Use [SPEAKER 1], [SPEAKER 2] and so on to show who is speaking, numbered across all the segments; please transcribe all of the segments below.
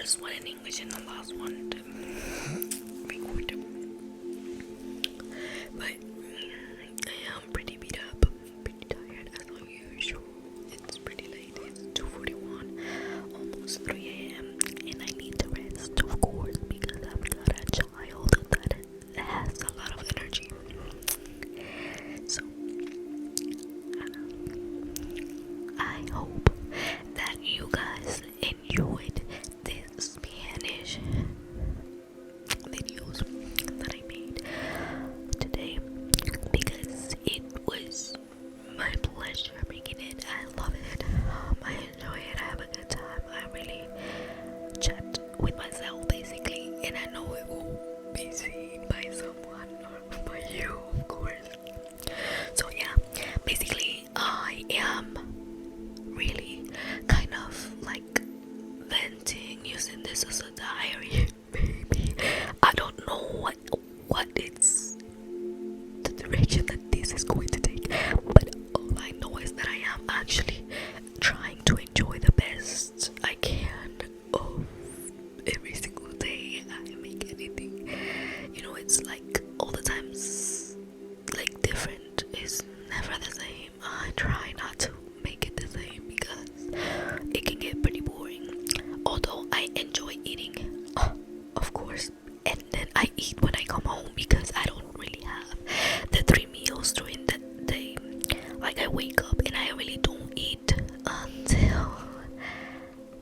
[SPEAKER 1] first one in English and the last one to record. But I am pretty beat up, pretty tired as usual. It's pretty late. It's 2:41, almost 3 a.m. and I need to rest, of course, because I've got a child that has a lot of energy. So I hope that you guys enjoyed this Spanish videos that I made today, because it was my pleasure making it. I love it. I enjoy it. I have a good time. I really chat with myself basically, and I know it will be seen by someone or by you, of course. So yeah, basically I am really kind of like venting, using this as a diary. Maybe I don't know what it's the direction that this is going to take, but all I know is that I am actually trying to enjoy the best I can of every single day I make anything. You know, it's like all the times like different is never the same. I try not to make it the same because it can get pretty boring. Although I enjoy eating, of course, and then I eat when I come home because I don't really have the 3 meals during the day. Like I wake up and I really don't eat until,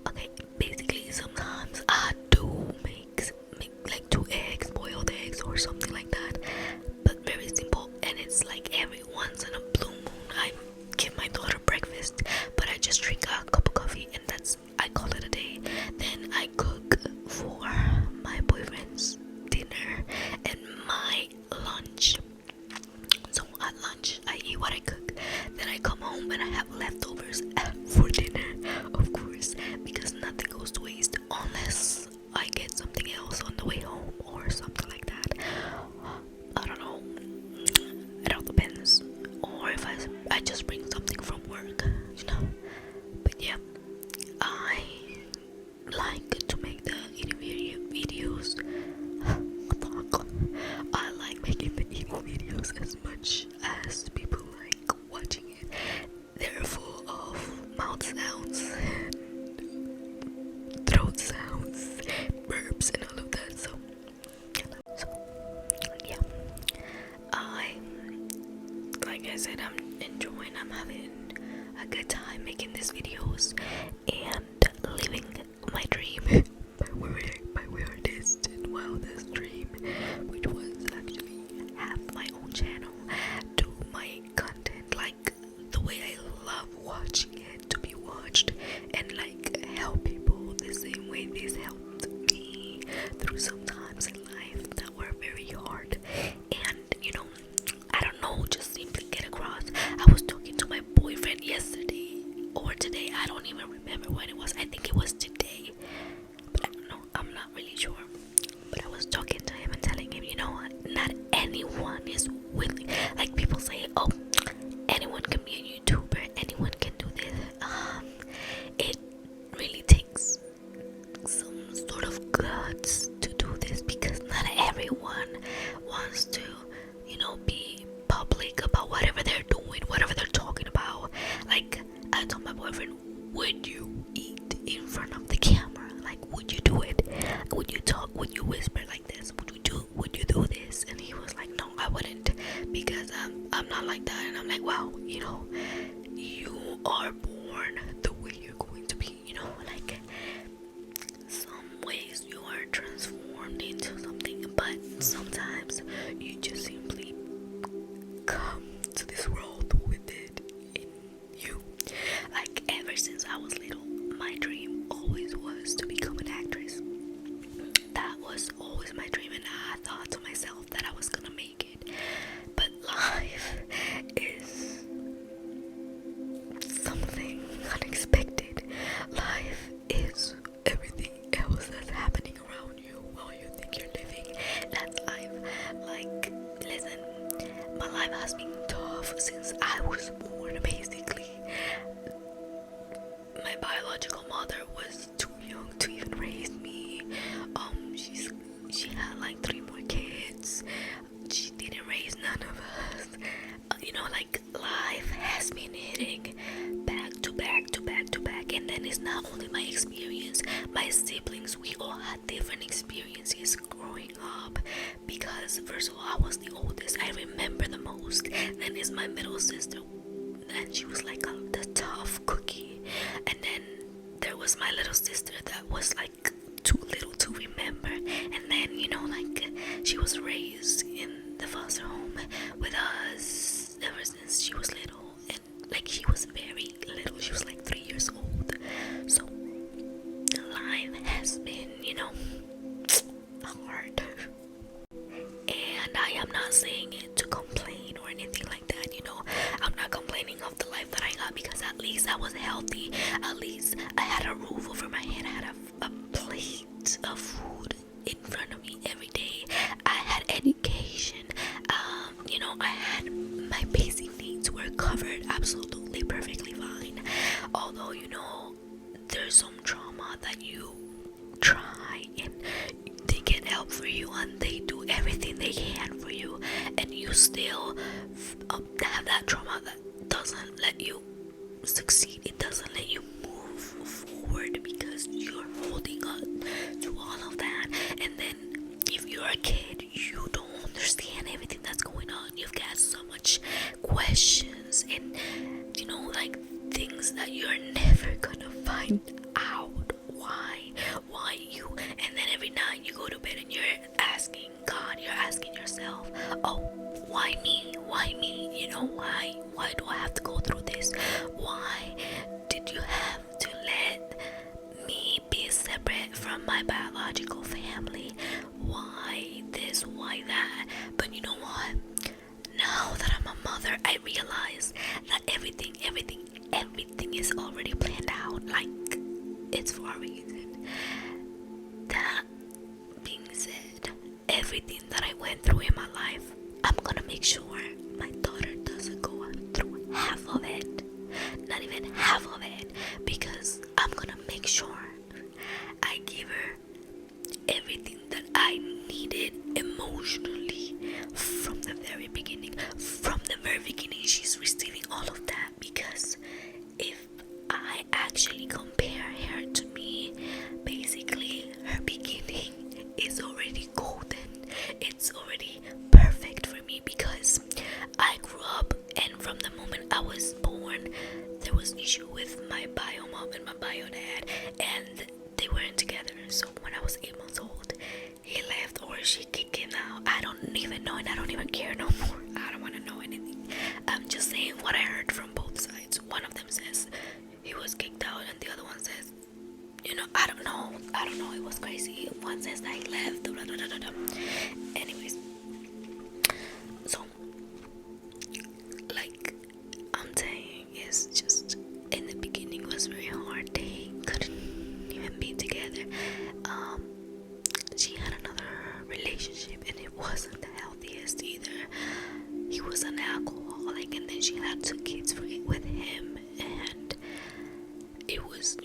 [SPEAKER 1] okay, basically sometimes I do make like 2 eggs, boiled eggs or something like that, but very simple, and it's like every once in a blue moon I give my daughter breakfast, but I just drink a cup of coffee and I call it a day. Then I cook for my boyfriend's dinner and my lunch. So at lunch I eat what I cook, then I come home and I have leftovers for dinner, of course, because nothing goes to waste unless I get something else on the way home or something like that. I don't know, it all depends, or if I just bring something from work, you know. But yeah, I like to make the eating videos. I like making the eating videos as much as people like watching it. They're full of mouth sounds, throat sounds, burps, and all of that. So yeah, like I said, I'm having a good time making these videos and living my dream, my weirdest and wildest dream, which was actually have my own channel, do my content like the way I love watching it to be watched, and like help people the same way this helped me through some times in life that were very hard. And you know, I don't know, just simply get across. I was talking to my boyfriend yesterday or today, I don't even remember when it was. I think it was today, but I don't know, I'm not really sure. But I was talking to him and telling him, you know, not anyone is willing. Like people say, oh, anyone can be a YouTuber, anyone can do this. It really takes some sort of guts to do this, because not everyone wants to, you know, be public about whatever they're doing, whatever they're talking about. Like I told my boyfriend, would you eat in front of the camera? Like, would you do it? Would you talk? Would you whisper like this? Would you do this? And he was like, no, I wouldn't, because I'm not like that. And I'm like, wow, you know, you are born the way you're going to be, you know, like some ways you are transformed into something, but sometimes you just simply come to this world with it in you. Like ever since I was little, my dream always was to become an actress. That was always my dream, and I thought to myself that I was gonna make it. But life is something unexpected. Life is everything else that's happening around you while you think you're living. That's life. Like, listen, my life has been tough since I was born, basically. My biological mother was too young to even raise me. had like 3 more kids. She didn't raise none of us. Like life has been hitting back to back to back to back. And then it's not only my experience, my siblings, we all had different experiences growing up. Because first of all, I was the oldest, I remember the most. Then is my middle sister, and she was like the tough cookie. And then there was my little sister that was like too little to remember. And then like she was raised in the foster home with us ever since she was little. And like she was very little, she was like 3 years old. So life has been hard. And I am not saying it to complain or anything like that. I'm not complaining of the life that I got, because at least I was healthy. At least I had a roof over my head. I had a plate of food in front of me every day. I had education. I had my basic needs were covered absolutely perfectly fine. Although there's some trauma that you try and they get help for you, and they do everything they can for you, and you still have that trauma that doesn't let you succeed. It doesn't let you move forward because you're holding on to all of that. And then if you're a kid, you don't understand everything that's going on. You've got so much questions and like things that you're never gonna find out. Why you? And then every night you go to bed and you're asking God, you're asking yourself, oh, why me? Why do I have to go through this? Why did you have to let me be separate from my biological family? Why this? Why that? But you know what? Now that I'm a mother, I realize that everything is already planned out. Like, it's for a reason. That being said, everything that I went through in my life, I'm gonna make sure my daughter doesn't go through half of it. Not even half of it. Because I'm gonna make sure I give her everything that I needed emotionally from the very beginning. From the very beginning, she's receiving all of that. Because if I actually compare her to me, basically her beginning is already golden. It's already perfect for me, because I grew up, and from the moment I was born, there was issue with my bio mom and my bio dad, and they weren't together. So when I was 8 months old, he left, or she kicked him out. I don't even know, and I don't even care no more. I don't want to know anything. I'm just saying what I heard from both sides. One of them says he was kicked out, and the other one says, I don't know, it was crazy. One says that he left, blah, blah, blah, blah. Anyways, so like I'm saying, it's just in the beginning was very hard. They couldn't even be together. She had another relationship, and it wasn't the healthiest either. He was an alcoholic, and then she had 2 kids with him, and it was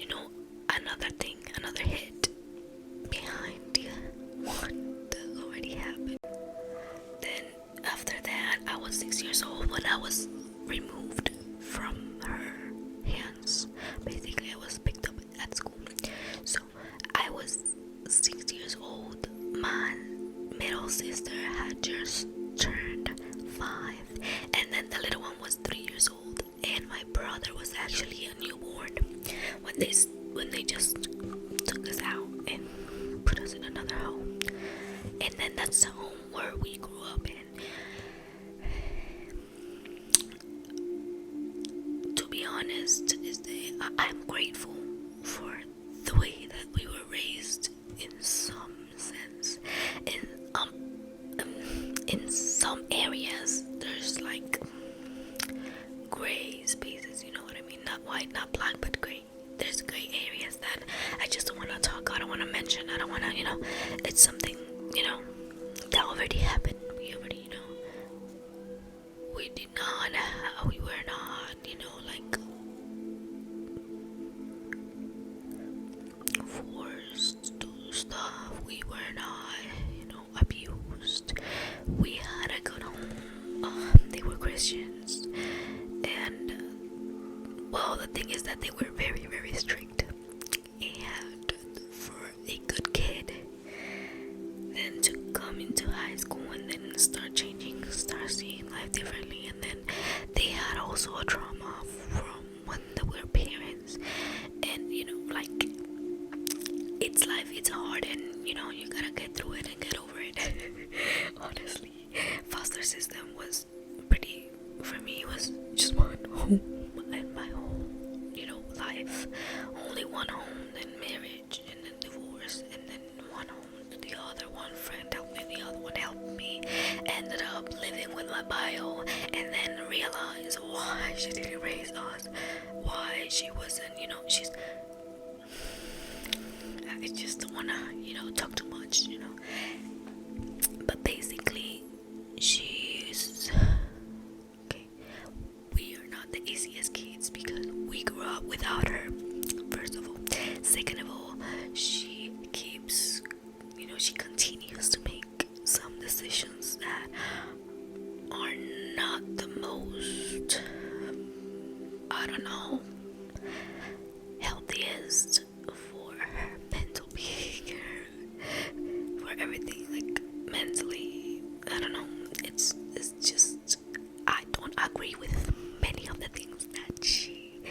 [SPEAKER 1] another hit behind the one that already happened. Then after that, I was 6 years old when I was removed from her hands. Basically, I was picked up at school. So I was 6 years old. My middle sister had just turned 5, and then the little one was 3 years old, and my brother was actually a newborn when they just took us out and put us in another home. And then that's the home where we grew up in. To be honest, to this day, I'm grateful for the way that we were raised in some sense. In some areas, there's like gray spaces, you know what I mean? Not white, not black, but gray. There's gray areas that I just don't want to talk, I don't want to mention, I don't want to, it's something, that already happened. We already, we were not, like, forced to do stuff. We were not, we had a good home. They were Christians, and well, the thing is that they were very, very strict. And for a good kid, then to come into high school and then start changing, start seeing life differently, and then they had also a trauma from when they were parents, and like it's life, it's hard, and you gotta get through it and get over it. Honestly, foster system was pretty, for me, it was just one home in my whole life. Only one home, then marriage, and then divorce, and then one home, the other one friend helped me, the other one helped me, ended up living with my bio, and then realized why she didn't raise us, why she wasn't, she's, I just don't wanna, talk too much, but basically, she's, okay, we are not the easiest kids because we grew up without her, first of all. Second of all, she keeps, she continues to make some decisions that are not the most, I don't know, healthiest for her mental being, for everything, like mentally. I don't know. It's just, I don't agree with many of the things that she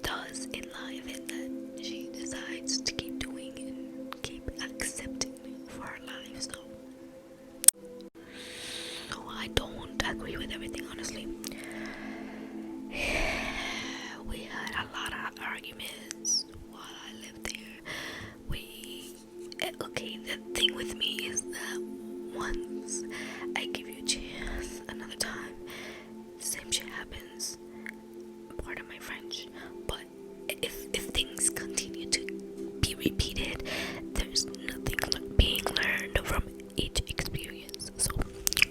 [SPEAKER 1] does in life and that she decides to keep doing and keep accepting for her life. So I don't agree with everything, honestly. We had a lot of arguments while I lived there. Okay, the thing with me is that once I give you a chance, another time, same shit happens. Pardon my French, but if things continue to be repeated, there's nothing being learned from each experience. So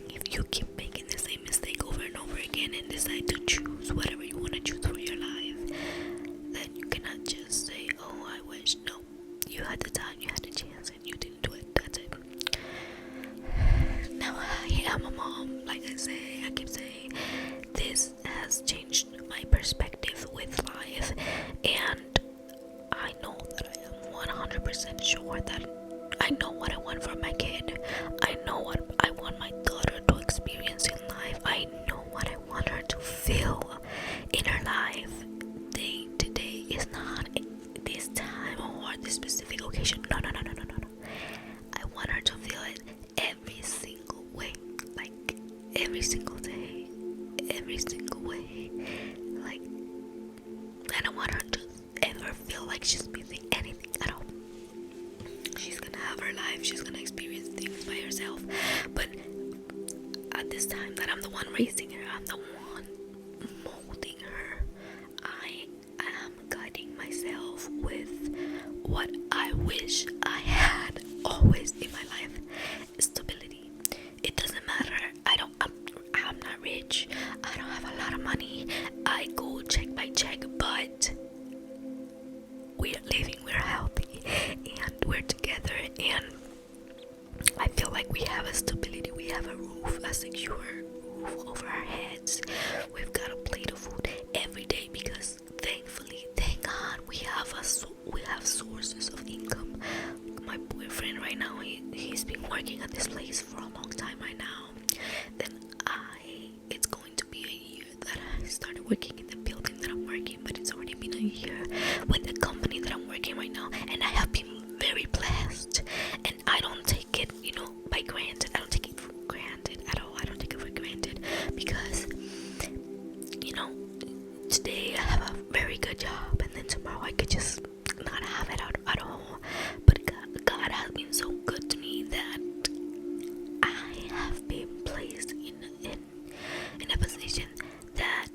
[SPEAKER 1] if you keep making the same mistake over and over again and decide to choose whatever you want to choose for your life, then you cannot just say, oh, I wish. No, you had the time, you had the chance, and you didn't do it. That's it. Now I am a mom. Like I keep saying, this has changed my perspective with life, and I know that I am 100% sure that I know what I want for my kid. I know what I want my daughter to experience in life. I know what I want her to feel in her life. Day to day is not this time or this specific occasion. No. I want her to feel it every single way, like every single day, every single way. Like, I don't want her to ever feel like she's missing anything at all. She's gonna have her life, she's gonna experience things by herself, but at this time that I'm the one raising her, I'm the one molding her, I am guiding myself with what I wish I had always in my life: stability. It doesn't matter, I'm not rich, I don't have a lot of money, I go check by check, but we're living, we're healthy, and we're together, and I feel like we have a stability, we have a roof, a secure roof over our heads. We've got a plate of food every day because thankfully, thank God, we have sources of income. My boyfriend right now, he's been working at this place for a long time right now. Then it's going to be a year that I started working in the building that I'm working, but it's already been a year with the company that I'm working right now, and I have been very blessed, and I don't take it, by granted. I don't take it for granted at all. I don't take it for granted because, today I have a very good job, and then tomorrow I could just not have it at all. But God has been so good to me that I have been placed in a position that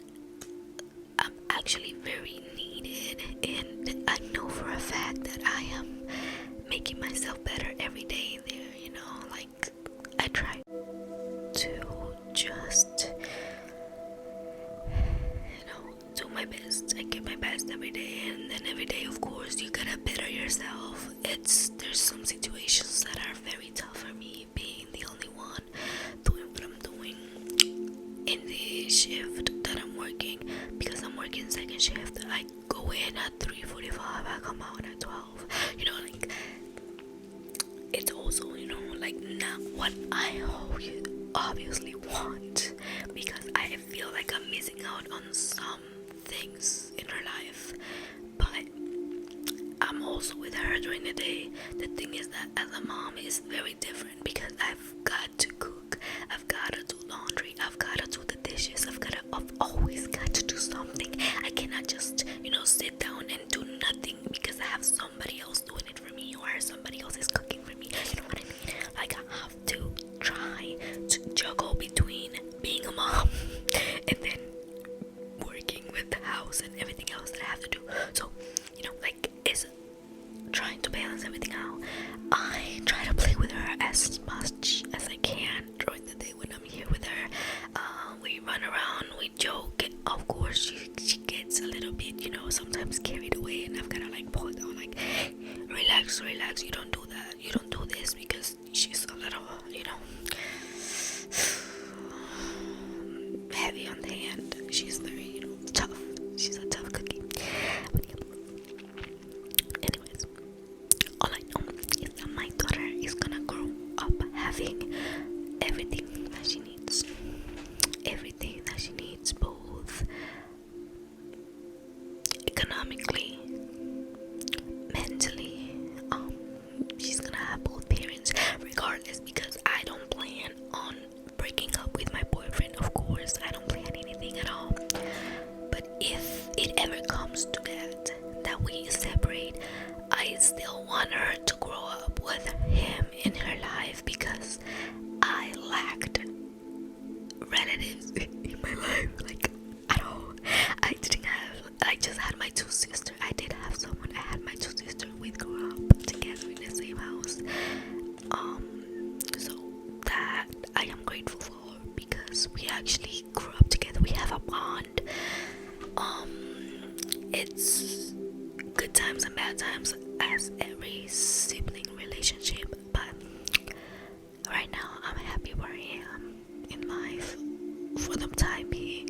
[SPEAKER 1] I'm actually very needed, and I know for a fact that I am making myself better every day there. Like, I try to just do my best. I give my best every day, and then every day, of course, you gotta better yourself. There's some situations that are very tough for me, being the only one doing morning shift. I go in at 3:45. I come out at 12. You know, like it's also, you know, like not what I obviously want, because I feel like I'm missing out on some things in her life. But I'm also with her during the day. The thing is that as a mom is very different, because I've got to cook, I've got to do laundry, I've got to do the dishes, I've always got to do something. I cannot just, you know, sit down and do nothing because I have somebody else doing it for me, or somebody else is cooking for me. You know what I mean? Like, I have to try to juggle between being a mom and then working with the house and everything else that I have to do. So, you know, like, it's trying to balance everything out. I try to play with her as much as I can during the day when I'm here with her. We run around, we joke. Of course, she gets a little bit, you know, sometimes carried away, and I've gotta like pull it down, like, relax, you don't do that, you don't do this, because she's a little, you know, heavy on the hand. She's very, you know, tough. She's a tough cookie. But yeah. Anyways, all I know is that my daughter is gonna grow up having everything that she needs. Everything that she needs, both economically, mentally. She's gonna have both parents regardless, because I don't plan on breaking up with my boyfriend. Of course, I don't plan anything at all. But if it ever comes to that we separate, I still want her to grow up with him in her life, because I lacked relatives in my life, like, at all. I just had my two sisters. I did have someone. I had my two sisters. We grew up together in the same house. So that I am grateful for, because we actually grew up together. We have a bond. It's good times and bad times, as every sibling relationship. But right now, I'm happy where I am in life for the time being.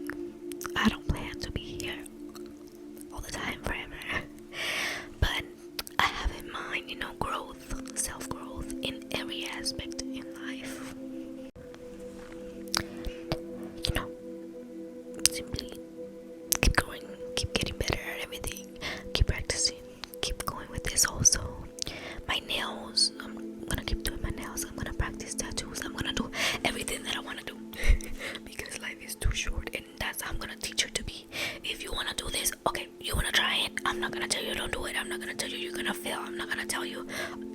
[SPEAKER 1] I don't plan to be here all the time forever, but I have in mind, you know, growth, self-growth in every aspect in life. You know, simply keep going, keep getting better at everything, keep practicing, keep going with this. Also, my nails, I'm gonna keep doing my nails. I'm gonna practice tattoos. I'm gonna do everything that I want to do because life is too short, and that's how I'm gonna teach her to be. If you want to do this, okay, you want to try it, I'm not gonna tell you don't do it. I'm not gonna tell you you're gonna fail. I'm not gonna tell you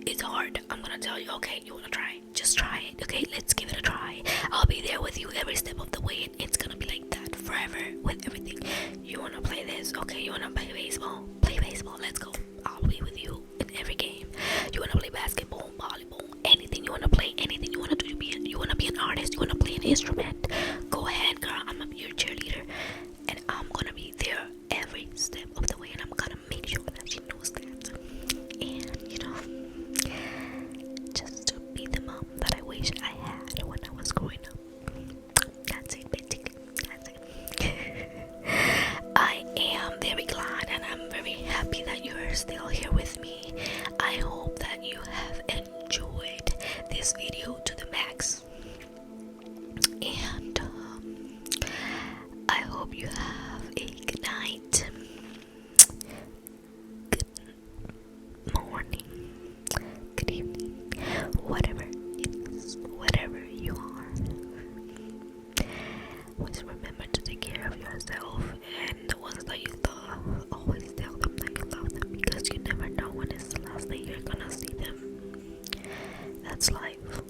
[SPEAKER 1] it's hard. I'm gonna tell you, okay, you want to try it, just try it. Okay, let's give it a try. I'll be there with you every step of the way, and it's gonna be like that forever with everything. You want to play this, okay, you want to play baseball, let's go. I'll be with you in every game. You want to play basketball, volleyball, anything you want to play, anything you want to do. You want to be an artist, you want to play an instrument, go ahead, girl. I'm your cheerleader, and I'm gonna be there every step of the way, and I'm gonna make sure that she knows that. And you know, just to be the mom that I wish I had when I was growing up. That's it, basically. That's it. I am very glad, and I'm very happy that you're still here with me. I hope that you have enjoyed this video to the max, and I hope you have a good night, good morning, good evening, whatever it is, whatever you are. Always remember to take care of yourself, and the ones that you love, always tell them that you love them, because you never know when it's the last day you're gonna see them. That's life.